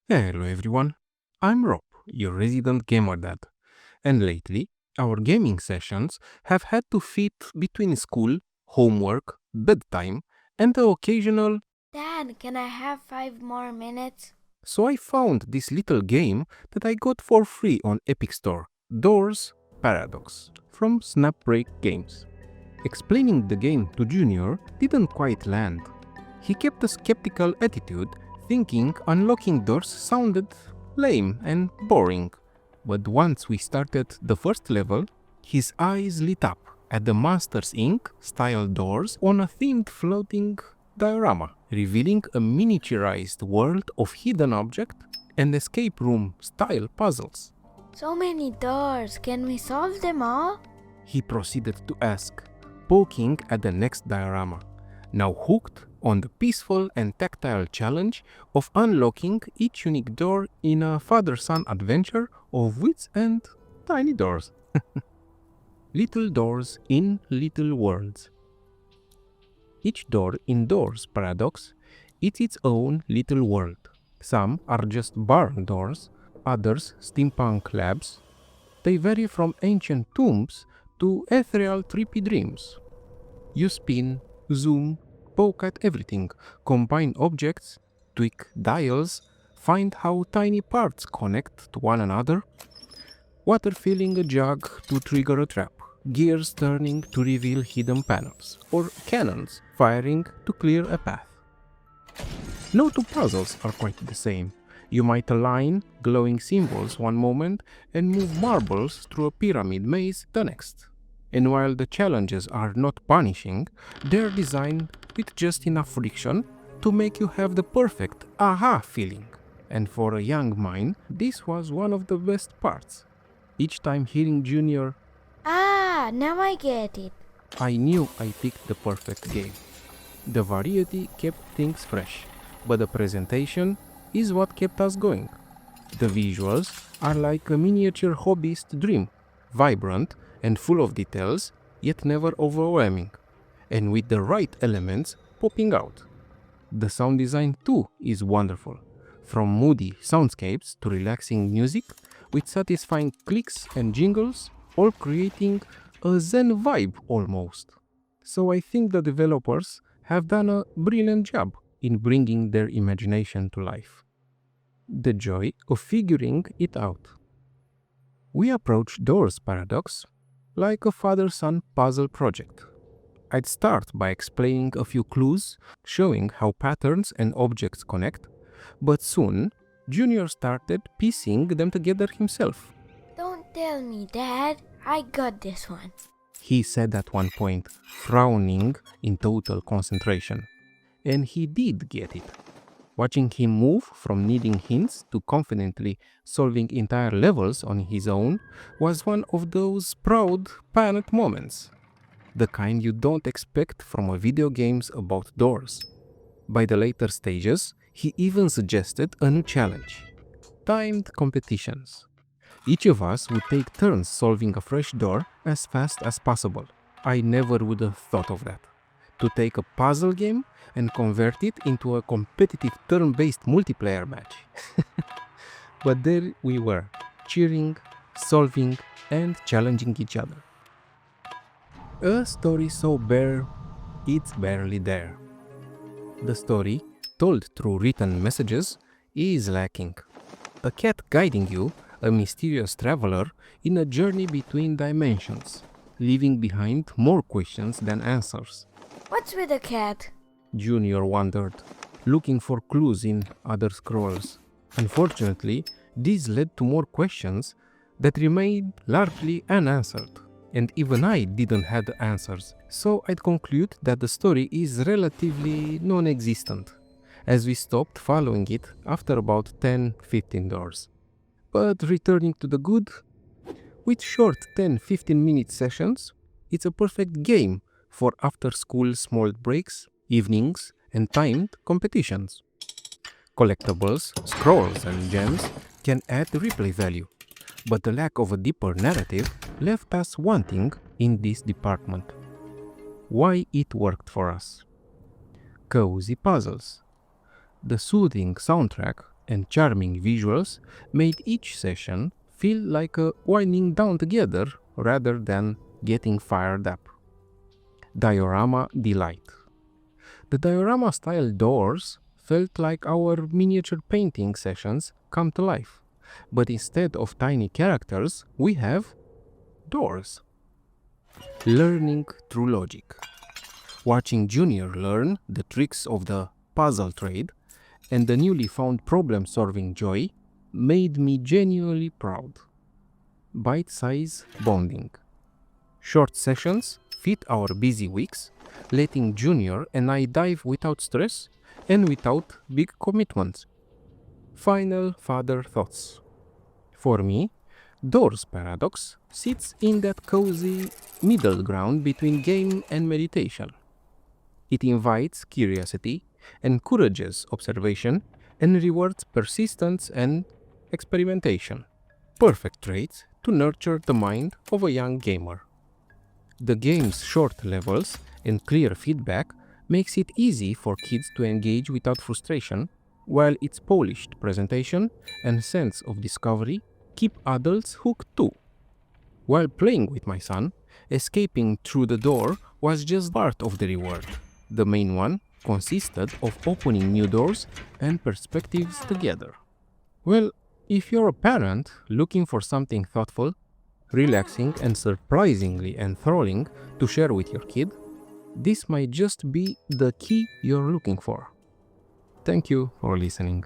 Hello everyone, I'm Rob, your resident gamer dad, and lately our gaming sessions have had to fit between school, homework, bedtime, and the occasional. Dad, can I have 5 more minutes? So I found this little game that I got for free on Epic Store, Doors Paradox, from Snapbreak Games. Explaining the game to Junior didn't quite land. He kept a skeptical attitude, thinking unlocking doors sounded lame and boring. But once we started the first level, his eyes lit up at the Monsters Inc. style doors on a themed floating diorama, revealing a miniaturized world of hidden object and escape room style puzzles. So many doors, can we solve them all? He proceeded to ask, poking at the next diorama, now hooked on the peaceful and tactile challenge of unlocking each unique door in a father-son adventure of wits and tiny doors. Little doors in little worlds. Each door in Doors Paradox is its own little world. Some are just barn doors, others steampunk labs. They vary from ancient tombs to ethereal trippy dreams. You spin, zoom, poke at everything, combine objects, tweak dials, find how tiny parts connect to one another. Water filling a jug to trigger a trap, gears turning to reveal hidden panels, or cannons firing to clear a path. No two puzzles are quite the same. You might align glowing symbols one moment and move marbles through a pyramid maze the next. And while the challenges are not punishing, they're designed with just enough friction to make you have the perfect aha feeling. And for a young mind, this was one of the best parts. Each time hearing Junior, Now I get it. I knew I picked the perfect game. The variety kept things fresh, but the presentation is what kept us going. The visuals are like a miniature hobbyist dream, vibrant and full of details, yet never overwhelming, and with the right elements popping out. The sound design too is wonderful, from moody soundscapes to relaxing music with satisfying clicks and jingles, all creating a zen vibe almost. So I think the developers have done a brilliant job in bringing their imagination to life. The joy of figuring it out. We approach Doors Paradox like a father-son puzzle project. I'd start by explaining a few clues, showing how patterns and objects connect, but soon Junior started piecing them together himself. Don't tell me, Dad. I got this one. He said at one point, frowning in total concentration. And he did get it. Watching him move from needing hints to confidently solving entire levels on his own was one of those proud parent moments. The kind you don't expect from a video games about doors. By the later stages, he even suggested a new challenge: timed competitions. Each of us would take turns solving a fresh door as fast as possible. I never would have thought of that. To take a puzzle game and convert it into a competitive turn-based multiplayer match. But there we were, cheering, solving, and challenging each other. A story so bare, it's barely there. The story, told through written messages, is lacking. A cat guiding you, a mysterious traveler in a journey between dimensions, leaving behind more questions than answers. What's with the cat? Junior wondered, looking for clues in other scrolls. Unfortunately, these led to more questions that remained largely unanswered. And even I didn't have the answers, so I'd conclude that the story is relatively non-existent, as we stopped following it after about 10-15 doors. But returning to the good, with short 10-15 minute sessions, it's a perfect game for after-school small breaks, evenings, and timed competitions. Collectibles, scrolls, and gems can add replay value, but the lack of a deeper narrative left us wanting in this department. Why it worked for us? Cozy puzzles. The soothing soundtrack and charming visuals made each session feel like a winding down together rather than getting fired up. Diorama delight. The diorama-style doors felt like our miniature painting sessions come to life, but instead of tiny characters, we have doors. Learning through logic. Watching Junior learn the tricks of the puzzle trade and the newly found problem-solving joy made me genuinely proud. Bite-size bonding. Short sessions fit our busy weeks, letting Junior and I dive without stress and without big commitments. Final father thoughts. For me, Doors paradox sits in that cozy middle ground between game and meditation. It invites curiosity, encourages observation, and rewards persistence and experimentation. Perfect traits to nurture the mind of a young gamer. The game's short levels and clear feedback makes it easy for kids to engage without frustration, while its polished presentation and sense of discovery keep adults hooked too. While playing with my son, escaping through the door was just part of the reward. The main one consisted of opening new doors and perspectives together. Well, if you're a parent looking for something thoughtful, relaxing, and surprisingly enthralling to share with your kid, this might just be the key you're looking for. Thank you for listening.